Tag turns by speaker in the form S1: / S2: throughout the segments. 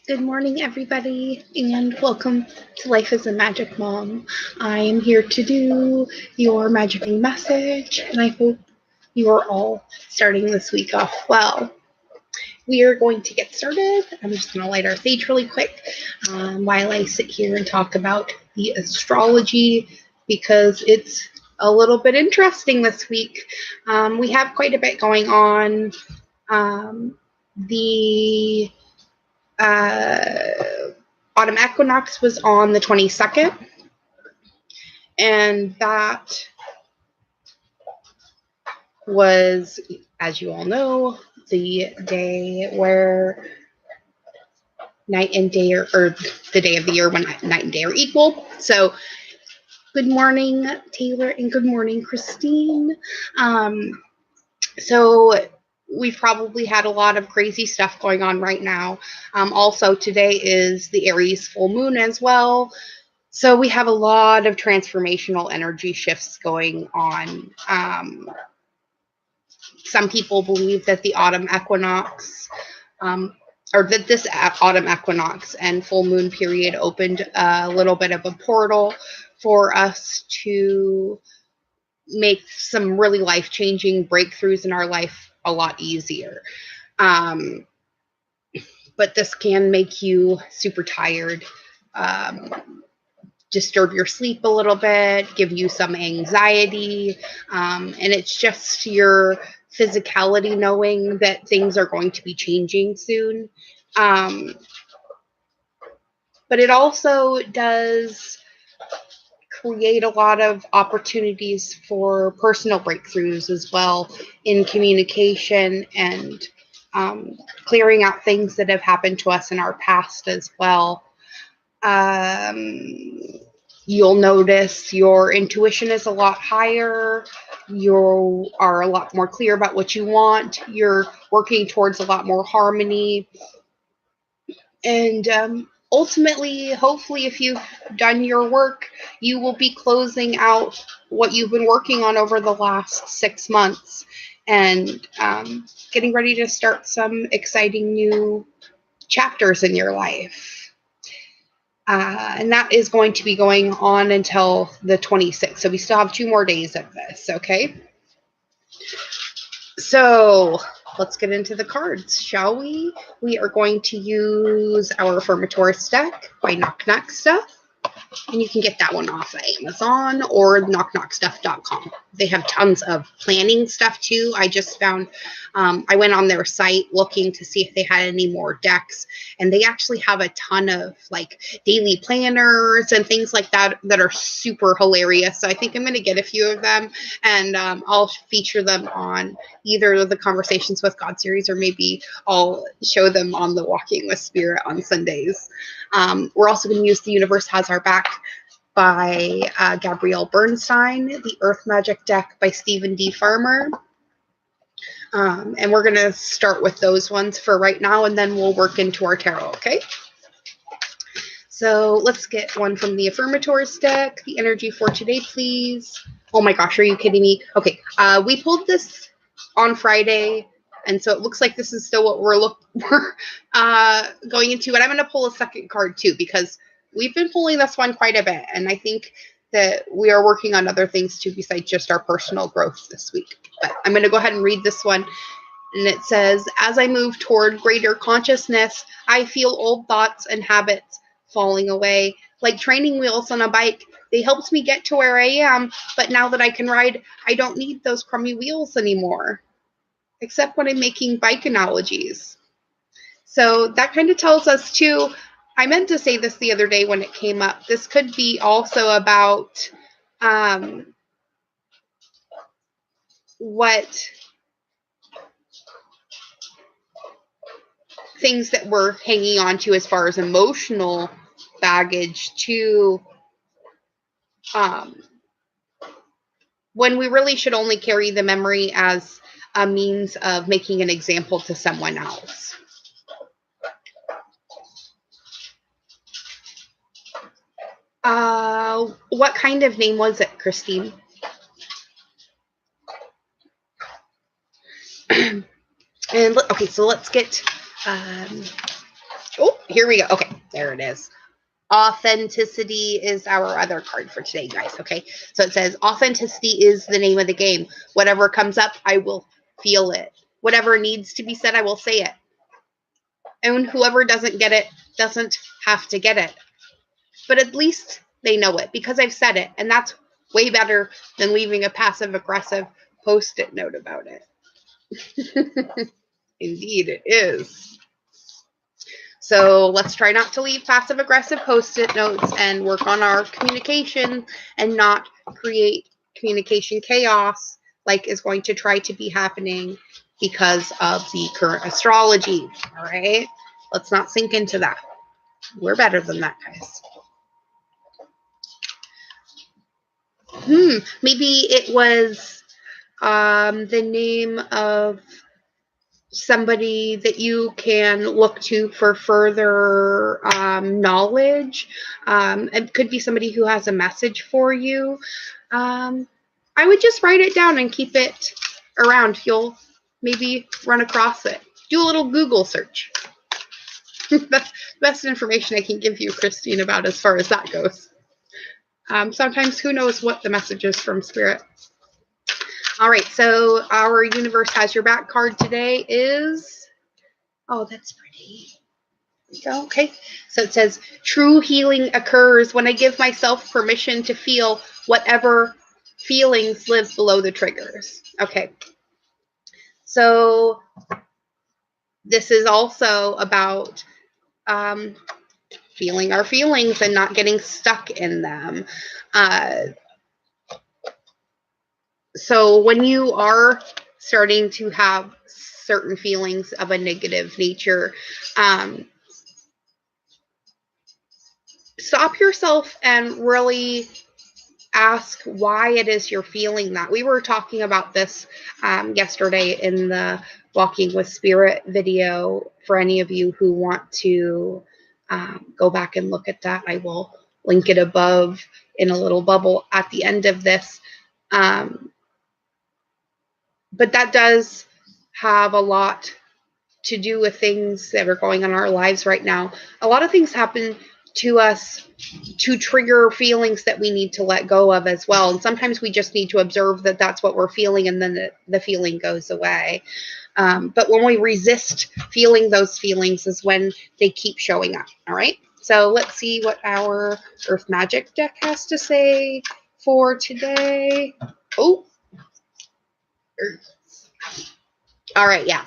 S1: Good morning, everybody, and welcome to Life as a Magic Mom. I am here to do your magic message, and I hope you are all starting this week off well. We are going to get started. I'm just going to light our sage really quick while I sit here and talk about the astrology because it's a little bit interesting this week. We have quite a bit going on. The autumn equinox was on the 22nd, and that was, as you all know, the day where night and day or the day of the year when night and day are equal. So good morning, Taylor, and good morning, Christine. So we've probably had a lot of crazy stuff going on right now. Also, today is the Aries full moon as well. So we have a lot of transformational energy shifts going on. Some people believe that the autumn equinox, or that this autumn equinox and full moon period opened a little bit of a portal for us to make some really life-changing breakthroughs in our life a lot easier. But this can make you super tired, disturb your sleep a little bit, give you some anxiety, and it's just your physicality knowing that things are going to be changing soon. But it also does create a lot of opportunities for personal breakthroughs as well in communication and clearing out things that have happened to us in our past as well. You'll notice your intuition is a lot higher. You are a lot more clear about what you want. You're working towards a lot more harmony. And ultimately, hopefully, if you've done your work, you will be closing out what you've been working on over the last 6 months and getting ready to start some exciting new chapters in your life. And that is going to be going on until the 26th. So we still have 2 more days of this, okay? So let's get into the cards, shall we? We are going to use our Affirmatorius deck by Knock Knock Stuff. And you can get that one off of Amazon or knockknockstuff.com. They have tons of planning stuff too. I just found, I went on their site looking to see if they had any more decks, and they actually have a ton of like daily planners and things like that that are super hilarious. So I think I'm going to get a few of them, and I'll feature them on either the Conversations with God series, or maybe I'll show them on the Walking with Spirit on Sundays. We're also going to use The Universe Has Our Back by Gabrielle Bernstein, the Earth Magic deck by Stephen D. Farmer. And we're going to start with those ones for right now, and then we'll work into our tarot, okay? So let's get one from the Affirmatorius deck. The energy for today, please. Oh my gosh, are you kidding me? Okay, we pulled this on Friday, and so it looks like this is still what we're going into. And I'm going to pull a second card too, because we've been pulling this one quite a bit, and I think that we are working on other things too besides just our personal growth this week. But I'm going to go ahead and read this one. And it says, as I move toward greater consciousness, I feel old thoughts and habits falling away. Like training wheels on a bike, they helped me get to where I am, but now that I can ride, I don't need those crummy wheels anymore. Except when I'm making bike analogies. So that kind of tells us too, I meant to say this the other day when it came up, this could be also about what things that we're hanging on to as far as emotional baggage to when we really should only carry the memory as a means of making an example to someone else. What kind of name was it, Christine? And okay, so let's get. Oh, here we go. Okay, there it is. Authenticity is our other card for today, guys. Okay, so it says authenticity is the name of the game. Whatever comes up, I will feel it. Whatever needs to be said, I will say it. And whoever doesn't get it doesn't have to get it. But at least they know it because I've said it. And that's way better than leaving a passive aggressive post-it note about it. Indeed, it is. So let's try not to leave passive aggressive post-it notes and work on our communication and not create communication chaos like is going to try to be happening because of the current astrology. All right, let's not sink into that. We're better than that, guys. Maybe it was the name of somebody that you can look to for further knowledge. It could be somebody who has a message for you. I would just write it down and keep it around. You'll maybe run across it. Do a little Google search. That's the best information I can give you, Christine, about as far as that goes. Sometimes who knows what the message is from Spirit. All right, so our Universe Has Your Back card today is, oh, that's pretty. Okay, so it says, true healing occurs when I give myself permission to feel whatever feelings live below the triggers. Okay, so this is also about feeling our feelings and not getting stuck in them. So when you are starting to have certain feelings of a negative nature, stop yourself and really ask why it is you're feeling that. We were talking about this yesterday in the Walking with Spirit video. For any of you who want to go back and look at that, I will link it above in a little bubble at the end of this. But that does have a lot to do with things that are going on in our lives right now. A lot of things happen to us to trigger feelings that we need to let go of as well. And sometimes we just need to observe that that's what we're feeling, and then the feeling goes away. But when we resist feeling those feelings is when they keep showing up. All right. So let's see what our Earth Magic deck has to say for today. Oh, all right. Yeah.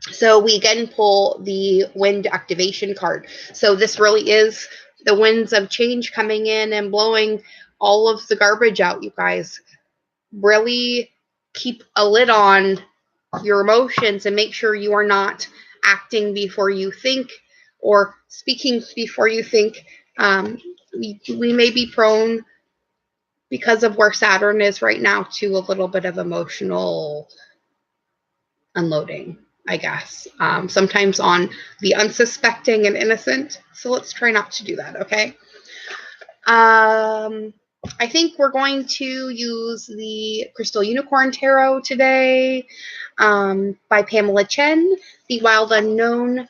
S1: So we again pull the wind activation card. So this really is the winds of change coming in and blowing all of the garbage out, you guys. Really keep a lid on your emotions and make sure you are not acting before you think or speaking before you think. We may be prone, because of where Saturn is right now, to a little bit of emotional unloading, I guess. Sometimes on the unsuspecting and innocent. So let's try not to do that, okay? I think we're going to use the Crystal Unicorn Tarot today by Pamela Chen, the Wild Unknown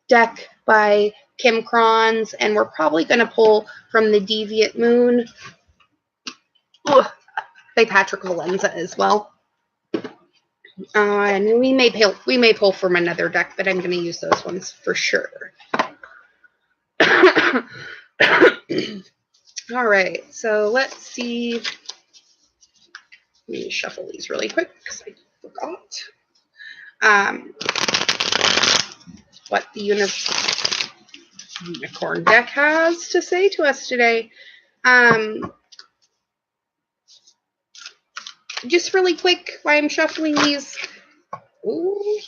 S1: deck by Kim Kronz, and we're probably going to pull from the Deviant Moon by Patrick Valenza as well. And we may pull from another deck, but I'm going to use those ones for sure. All right, so let's see. Let me shuffle these really quick because I forgot what the Unicorn deck has to say to us today. Just really quick, while I'm shuffling these, ooh,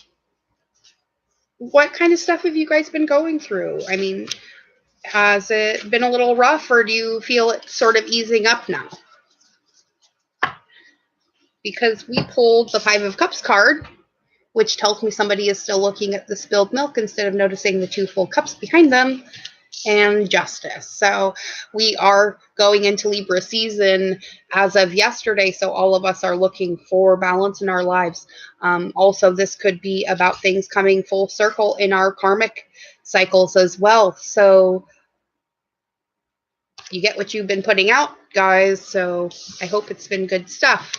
S1: what kind of stuff have you guys been going through? I mean, has it been a little rough, or do you feel it sort of easing up now? Because we pulled the Five of Cups card, which tells me somebody is still looking at the spilled milk instead of noticing the two full cups behind them, and Justice. So we are going into Libra season as of yesterday, so all of us are looking for balance in our lives. Also, this could be about things coming full circle in our karmic cycles as well. So you get what you've been putting out, guys. So I hope it's been good stuff.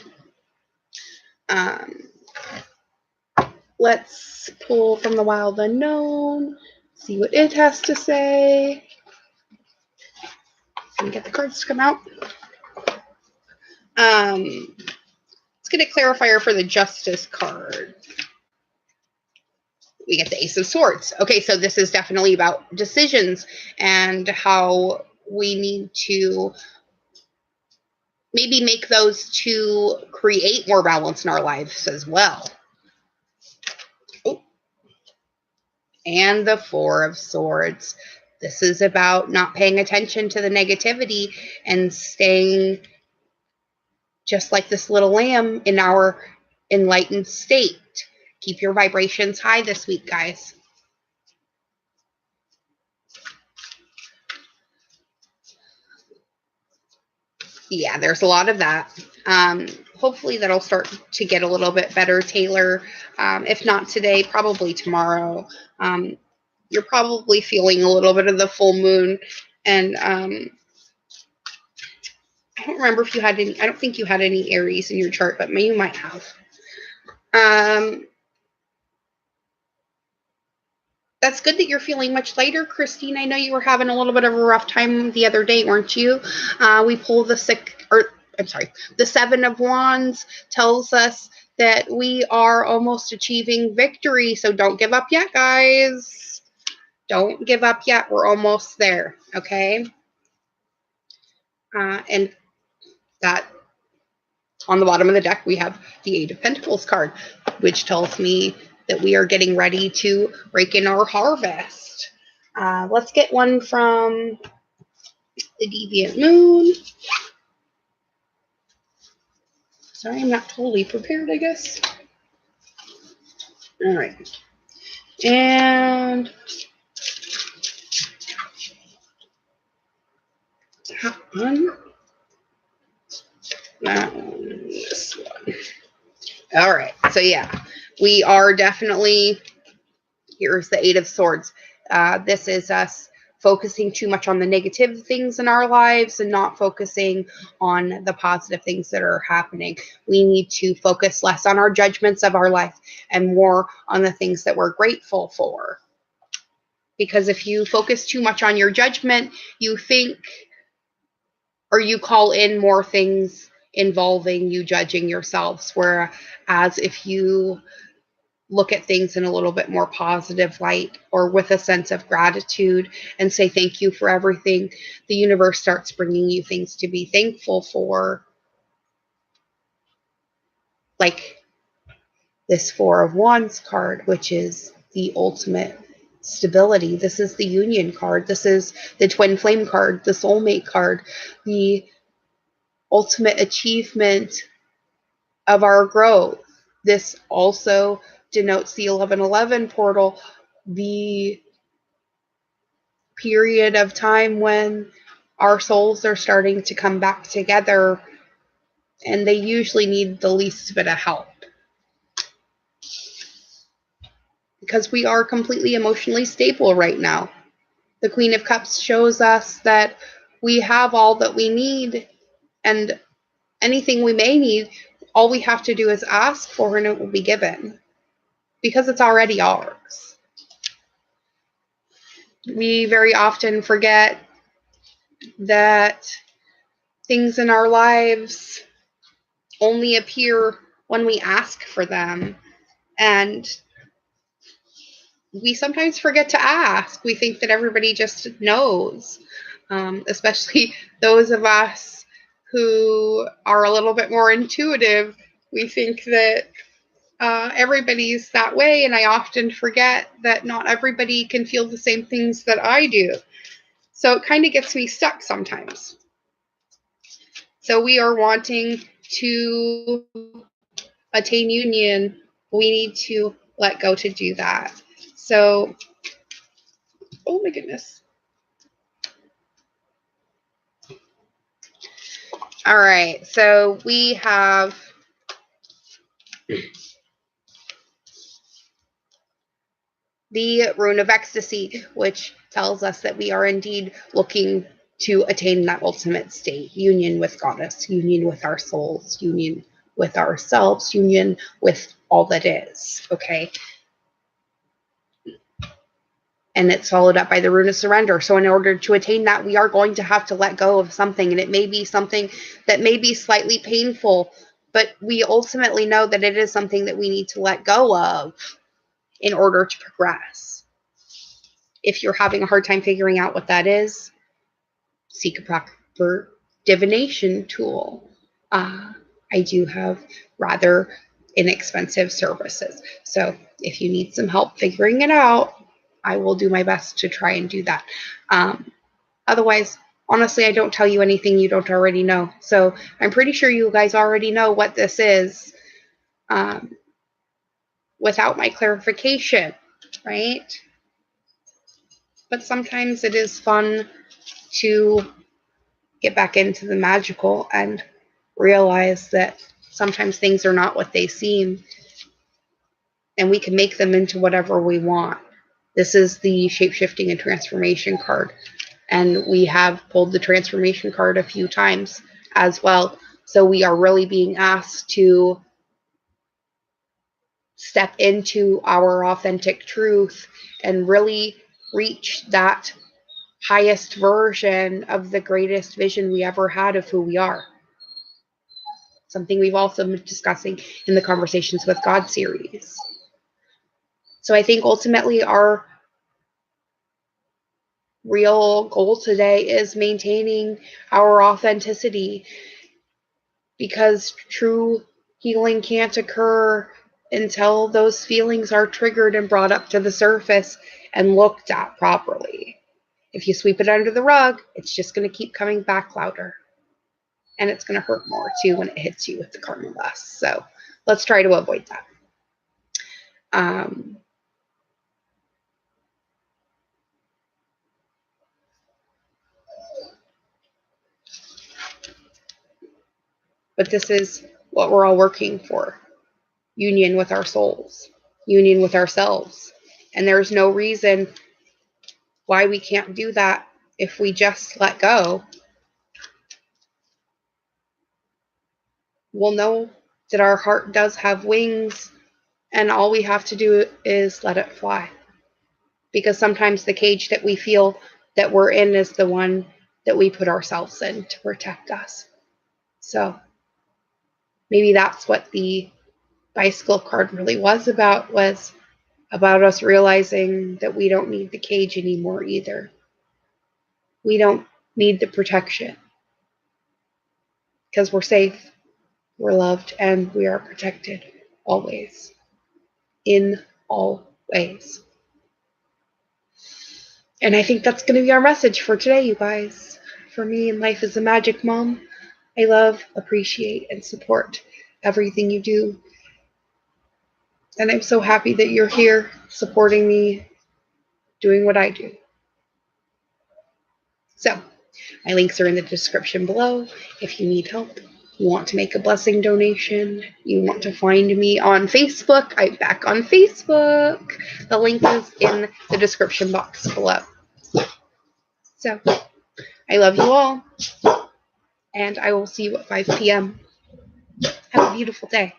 S1: Let's pull from the Wild Unknown, see what it has to say. Can we get the cards to come out? Let's get a clarifier for the Justice card. We get the Ace of Swords. Okay, so this is definitely about decisions and how we need to maybe make those to create more balance in our lives as well. Oh. And the Four of Swords. This is about not paying attention to the negativity and staying just like this little lamb in our enlightened state. Keep your vibrations high this week, guys. Yeah, there's a lot of that. Hopefully that'll start to get a little bit better, Taylor. If not today, probably tomorrow. You're probably feeling a little bit of the full moon. And I don't remember if you had any, I don't think you had any Aries in your chart, but you might have. That's good that you're feeling much lighter, Christine. I know you were having a little bit of a rough time the other day, weren't you? We pull the the Seven of Wands tells us that we are almost achieving victory. So don't give up yet, guys. Don't give up yet. We're almost there, okay? And that on the bottom of the deck, we have the Eight of Pentacles card, which tells me that we are getting ready to rake in our harvest. Let's get one from the Deviant Moon. Sorry, I'm not totally prepared, I guess. All right. And that one. This one. All right. So, yeah, we are definitely, here's the Eight of Swords. This is us focusing too much on the negative things in our lives and not focusing on the positive things that are happening. We need to focus less on our judgments of our life and more on the things that we're grateful for. Because if you focus too much on your judgment, you think or you call in more things involving you judging yourselves. Whereas if you look at things in a little bit more positive light or with a sense of gratitude and say thank you for everything, the universe starts bringing you things to be thankful for. Like this Four of Wands card, which is the ultimate stability. This is the Union card. This is the Twin Flame card, the Soulmate card, the ultimate achievement of our growth. This also denotes the 1111 portal, the period of time when our souls are starting to come back together, and they usually need the least bit of help. Because we are completely emotionally stable right now. The Queen of Cups shows us that we have all that we need, and anything we may need, all we have to do is ask for and it will be given. Because it's already ours. We very often forget that things in our lives only appear when we ask for them. And we sometimes forget to ask. We think that everybody just knows, especially those of us who are a little bit more intuitive. We think that everybody's that way, and I often forget that not everybody can feel the same things that I do. So it kind of gets me stuck sometimes. So we are wanting to attain union. We need to let go to do that. So, oh my goodness. All right, so we have the rune of ecstasy, which tells us that we are indeed looking to attain that ultimate state, union with Goddess, union with our souls, union with ourselves, union with all that is, okay? And it's followed up by the rune of surrender. So in order to attain that, we are going to have to let go of something, and it may be something that may be slightly painful, but we ultimately know that it is something that we need to let go of in order to progress. If you're having a hard time figuring out what that is, seek a proper divination tool. I do have rather inexpensive services. So if you need some help figuring it out, I will do my best to try and do that. Otherwise, honestly, I don't tell you anything you don't already know. So I'm pretty sure you guys already know what this is without my clarification, right? But sometimes it is fun to get back into the magical and realize that sometimes things are not what they seem, and we can make them into whatever we want. This is the shape-shifting and transformation card, and we have pulled the transformation card a few times as well. So we are really being asked to step into our authentic truth and really reach that highest version of the greatest vision we ever had of who we are. Something we've also been discussing in the Conversations with God series. So I think ultimately our real goal today is maintaining our authenticity, because true healing can't occur until those feelings are triggered and brought up to the surface and looked at properly. If you sweep it under the rug, it's just going to keep coming back louder. And it's going to hurt more too when it hits you with the karma less. So let's try to avoid that. But this is what we're all working for. Union with our souls. Union with ourselves. And there's no reason why we can't do that if we just let go. We'll know that our heart does have wings, and all we have to do is let it fly. Because sometimes the cage that we feel that we're in is the one that we put ourselves in to protect us. So maybe that's what the bicycle card really was about us realizing that we don't need the cage anymore either. We don't need the protection, because we're safe, we're loved, and we are protected always, in all ways. And I think that's going to be our message for today, you guys. For me, in life as a magic mom, I love, appreciate, and support everything you do. And I'm so happy that you're here supporting me, doing what I do. So, my links are in the description below. If you need help, you want to make a blessing donation, you want to find me on Facebook, I'm back on Facebook. The link is in the description box below. So, I love you all, and I will see you at 5 p.m. Have a beautiful day.